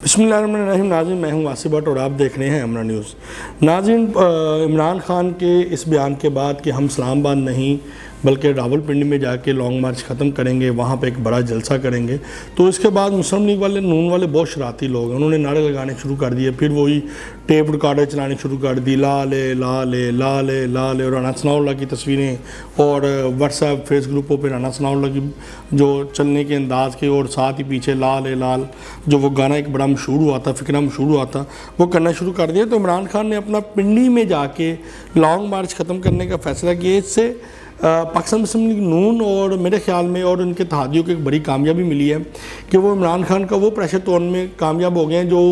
بسم اللہ الرحمن الرحیم۔ ناظرین، میں ہوں واصف بٹ اور آپ دیکھ رہے ہیں امرا نیوز۔ ناظرین، عمران خان کے اس بیان کے بعد کہ ہم اسلام آباد نہیں بلکہ راولپنڈی میں جا کے لانگ مارچ ختم کریں گے، وہاں پہ ایک بڑا جلسہ کریں گے، تو اس کے بعد مسلم لیگ والے، نون والے بہت شرارتی لوگ ہیں، انہوں نے نعرے لگانے شروع کر دیے، پھر وہی ٹیپ ریکارڈر چلانے شروع کر دی، لا لے لا لے لا لے لا لے، اور رانا ثناء اللہ کی تصویریں اور واٹس ایپ فیس گروپوں پہ رانا ثناء اللہ کی جو چلنے کے انداز کے، اور ساتھ ہی پیچھے لال لال جو وہ گانا ایک بڑا مشہور ہوا تھا، فقرہ مشہور ہوا تھا، وہ کرنا شروع کر دیا۔ تو عمران خان نے اپنا پنڈی میں جا کے لانگ مارچ ختم کرنے کا فیصلہ کیا۔ اس سے پاکستان مسلم لیگ نون اور میرے خیال میں اور ان کے اتحادیوں کو ایک بڑی کامیابی ملی ہے کہ وہ عمران خان کا وہ پریشر توڑنے میں کامیاب ہو گئے ہیں جو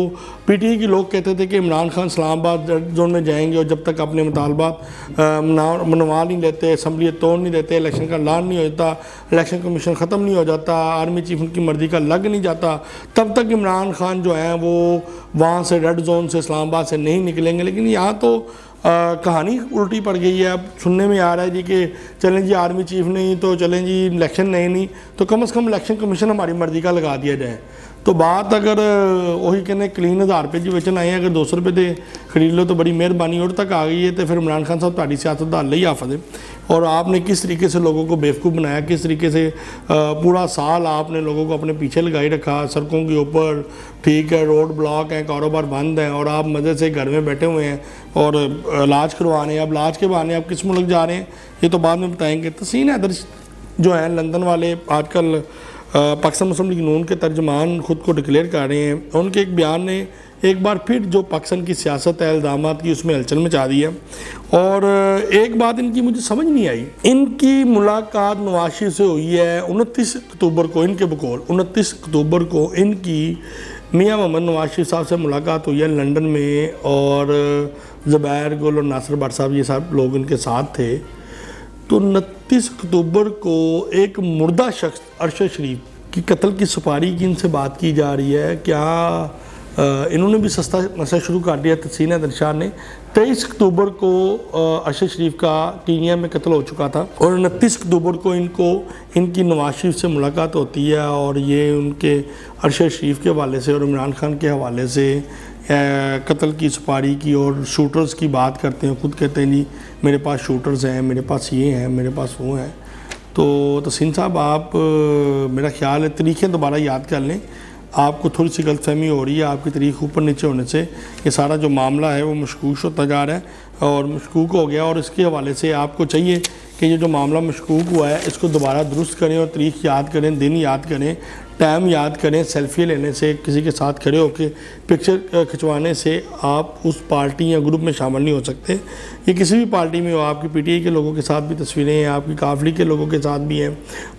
پی ٹی آئی کے لوگ کہتے تھے کہ عمران خان اسلام آباد ریڈ زون میں جائیں گے، اور جب تک اپنے مطالبات منوا نہیں لیتے، اسمبلی توڑ نہیں دیتے، الیکشن کا اعلان نہیں ہو جاتا، الیکشن کمیشن ختم نہیں ہو جاتا، آرمی چیف ان کی مرضی کا لگ نہیں جاتا، تب تک عمران خان جو ہیں وہ وہاں سے ریڈ زون سے اسلام آباد سے نہیں نکلیں گے۔ لیکن یہاں تو کہانی الٹی پڑ گئی ہے۔ اب سننے میں آ رہا ہے جی کہ چلیں جی آرمی چیف نہیں تو چلیں جی الیکشن نہیں تو کم از کم الیکشن کمیشن ہماری مرضی کا لگا دیا جائے۔ تو بات اگر وہی کہنے کلین 1000 روپے جی ویچن آئے ہیں، اگر 200 روپے دے خرید لو تو بڑی مہربانی، اور تک آ گئی ہے، تو پھر عمران خان صاحب تہاڈی سیاست دا اللہ ہی حافظ ہے۔ اور آپ نے کس طریقے سے لوگوں کو بیوقوف بنایا، کس طریقے سے پورا سال آپ نے لوگوں کو اپنے پیچھے لگائی رکھا، سڑکوں کے اوپر ٹھیک ہے، روڈ بلاک ہیں، کاروبار بند ہیں، اور آپ مزے سے گھر میں بیٹھے ہوئے ہیں اور علاج کروانے ہیں۔ اب علاج کے بہانے آپ کس ملک جا رہے ہیں یہ تو بعد میں بتائیں گے۔ تحسین حیدر جو ہیں لندن والے، آج کل پاکستان مسلم لیگ نون کے ترجمان خود کو ڈکلیئر کر رہے ہیں، ان کے ایک بیان نے ایک بار پھر جو پاکستان کی سیاست ہے، الزامات کی، اس میں ہلچل مچا دی ہے۔ اور ایک بات ان کی مجھے سمجھ نہیں آئی، ان کی ملاقات نواز شریف سے ہوئی ہے 29 اکتوبر کو، ان کے بقول 29 اکتوبر کو ان کی میاں محمد نواز شریف صاحب سے ملاقات ہوئی ہے لندن میں، اور زبیر گل اور ناصر بٹ صاحب یہ سب لوگ ان کے ساتھ تھے۔ تو 29 اکتوبر کو ایک مردہ شخص ارشد شریف کی قتل کی سپاری کی ان سے بات کی جا رہی ہے۔ کیا انہوں نے بھی سستا مسئلہ شروع کر دیا؟ تحسین حیدر شاہ نے 23 اکتوبر کو ارشد شریف کا کینیا میں قتل ہو چکا تھا، اور 29 اکتوبر کو ان کی نواز شریف سے ملاقات ہوتی ہے، اور یہ ان کے ارشد شریف کے حوالے سے اور عمران خان کے حوالے سے قتل کی سپاری کی اور شوٹرز کی بات کرتے ہیں۔ خود کہتے ہیں جی میرے پاس شوٹرز ہیں، میرے پاس یہ ہیں، میرے پاس وہ ہیں۔ تو تحسین صاحب، آپ میرا خیال ہے تاریخیں دوبارہ یاد کر لیں، آپ کو تھوڑی سی غلط فہمی ہو رہی ہے، آپ کی تاریخ اوپر نیچے ہونے سے یہ سارا جو معاملہ ہے وہ مشکوک ہوتا جا رہا ہے اور مشکوک ہو گیا، اور اس کے حوالے سے آپ کو چاہیے کہ یہ جو معاملہ مشکوک ہوا ہے اس کو دوبارہ درست کریں، اور تاریخ یاد کریں، دن یاد کریں، ٹائم یاد کریں۔ سیلفی لینے سے، کسی کے ساتھ کھڑے ہو کے پکچر کھنچوانے سے آپ اس پارٹی یا گروپ میں شامل نہیں ہو سکتے۔ یہ کسی بھی پارٹی میں ہو، آپ کی پی ٹی آئی کے لوگوں کے ساتھ بھی تصویریں ہیں، آپ کی کاف لیگ کے لوگوں کے ساتھ بھی ہیں،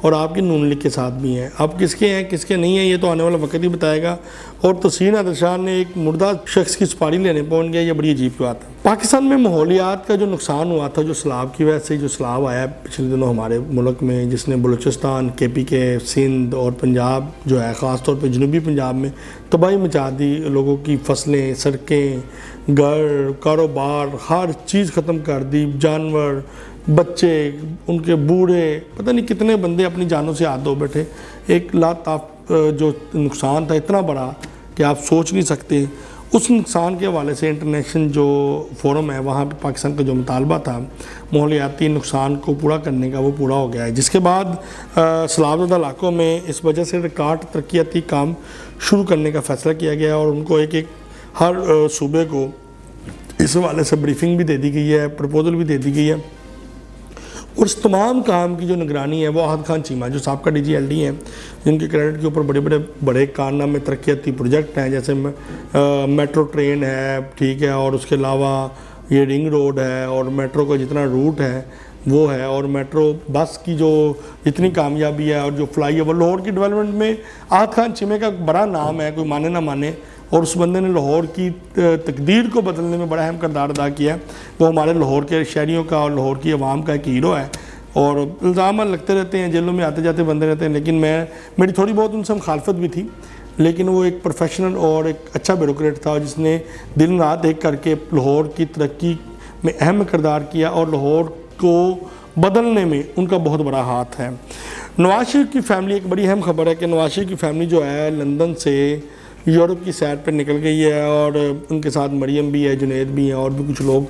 اور آپ کی نون لیگ کے ساتھ بھی ہیں۔ آپ کس کے ہیں کس کے نہیں ہیں یہ تو آنے والا وقت ہی بتائے گا۔ اور تحسین حیدر شاہ نے ایک مردہ شخص کی سپاری لینے پہنچ گیا، یہ بڑی عجیب بات ہے۔ پاکستان میں ماحولیات کا جو نقصان ہوا تھا، جو سیلاب کی وجہ سے جو سیلاب آیا پچھلے دنوں ہمارے ملک میں، جس نے بلوچستان، کے پی کے، سندھ اور پنجاب جو ہے، خاص طور پہ جنوبی پنجاب میں تباہی مچا دی، لوگوں کی فصلیں، سڑکیں، گھر، کاروبار، ہر چیز ختم کر دی، جانور، بچے، ان کے بوڑھے، پتہ نہیں کتنے بندے اپنی جانوں سے ہاتھ دھو بیٹھے۔ ایک جو نقصان تھا اتنا بڑا کہ آپ سوچ نہیں سکتے۔ اس نقصان کے حوالے سے انٹرنیشنل جو فورم ہے وہاں پہ پاکستان کا جو مطالبہ تھا ماحولیاتی نقصان کو پورا کرنے کا، وہ پورا ہو گیا ہے، جس کے بعد سیلاب زدہ علاقوں میں اس وجہ سے ریکارڈ ترقیاتی کام شروع کرنے کا فیصلہ کیا گیا، اور ان کو ایک ہر صوبے کو اس حوالے سے بریفنگ بھی دے دی گئی ہے، پروپوزل بھی دے دی گئی ہے، اور اس تمام کام کی جو نگرانی ہے وہ احد خان چیمہ جو سابقہ ڈی جی ایل ڈی ہیں، جن کے کریڈٹ کے اوپر بڑے کارنامے ترقیاتی پروجیکٹ ہیں، جیسے میٹرو ٹرین ہے، ٹھیک ہے، اور اس کے علاوہ یہ رنگ روڈ ہے، اور میٹرو کا جتنا روٹ ہے وہ ہے، اور میٹرو بس کی جو جتنی کامیابی ہے، اور جو فلائی اوور لاہور کی ڈیولپمنٹ میں احد خان چیمہ کا بڑا نام ہے، کوئی مانے نہ مانے، اور اس بندے نے لاہور کی تقدیر کو بدلنے میں بڑا اہم کردار ادا کیا ہے۔ وہ ہمارے لاہور کے شہریوں کا اور لاہور کی عوام کا ایک ہیرو ہے، اور الزامات لگتے رہتے ہیں، جیلوں میں آتے جاتے بندے رہتے ہیں، لیکن میری تھوڑی بہت ان سے مخالفت بھی تھی، لیکن وہ ایک پروفیشنل اور ایک اچھا بیوروکریٹ تھا، جس نے دن رات ایک کر کے لاہور کی ترقی میں اہم کردار کیا، اور لاہور کو بدلنے میں ان کا بہت بڑا ہاتھ ہے۔ نواز شریف کی فیملی، ایک بڑی اہم خبر ہے کہ نواز شریف کی فیملی جو ہے لندن سے یورپ کی سیر پر نکل گئی ہے، اور ان کے ساتھ مریم بھی ہے، جنید بھی ہیں، اور بھی کچھ لوگ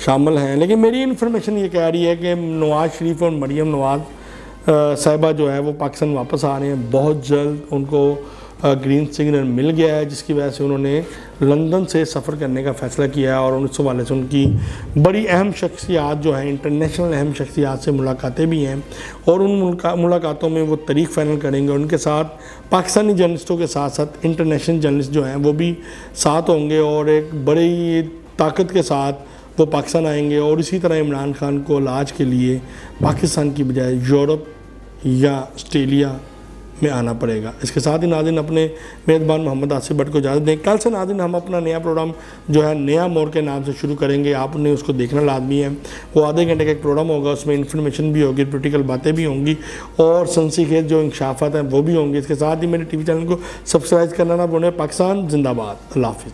شامل ہیں۔ لیکن میری انفارمیشن یہ کہہ رہی ہے کہ نواز شریف اور مریم نواز صاحبہ جو ہے وہ پاکستان واپس آ رہے ہیں بہت جلد۔ ان کو گرین سگنل مل گیا ہے، جس کی وجہ سے انہوں نے لندن سے سفر کرنے کا فیصلہ کیا ہے، اور اس حوالے سے ان کی بڑی اہم شخصیات جو ہیں، انٹرنیشنل اہم شخصیات سے ملاقاتیں بھی ہیں، اور ان ملاقاتوں میں وہ طریق فائنل کریں گے۔ ان کے ساتھ پاکستانی جرنلسٹوں کے ساتھ ساتھ انٹرنیشنل جرنلسٹ جو ہیں وہ بھی ساتھ ہوں گے، اور ایک بڑی طاقت کے ساتھ وہ پاکستان آئیں گے، اور اسی طرح عمران خان کو علاج کے لیے پاکستان کی بجائے یورپ یا آسٹریلیا میں آنا پڑے گا۔ اس کے ساتھ ہی ناظرین اپنے میزبان محمد آصف بٹ کو اجازت دیں۔ کل سے ناظرین ہم اپنا نیا پروگرام جو ہے نیا موڑ کے نام سے شروع کریں گے، آپ نے اس کو دیکھنا لازمی ہے۔ وہ آدھے گھنٹے کا ایک پروگرام ہوگا، اس میں انفارمیشن بھی ہوگی، پولیٹیکل باتیں بھی ہوں گی، اور سنسی خیز جو انکشافات ہیں وہ بھی ہوں گے۔ اس کے ساتھ ہی میرے ٹی وی چینل کو سبسکرائب کرنا نہ بھولیں۔ پاکستان زندہ باد، اللہ حافظ۔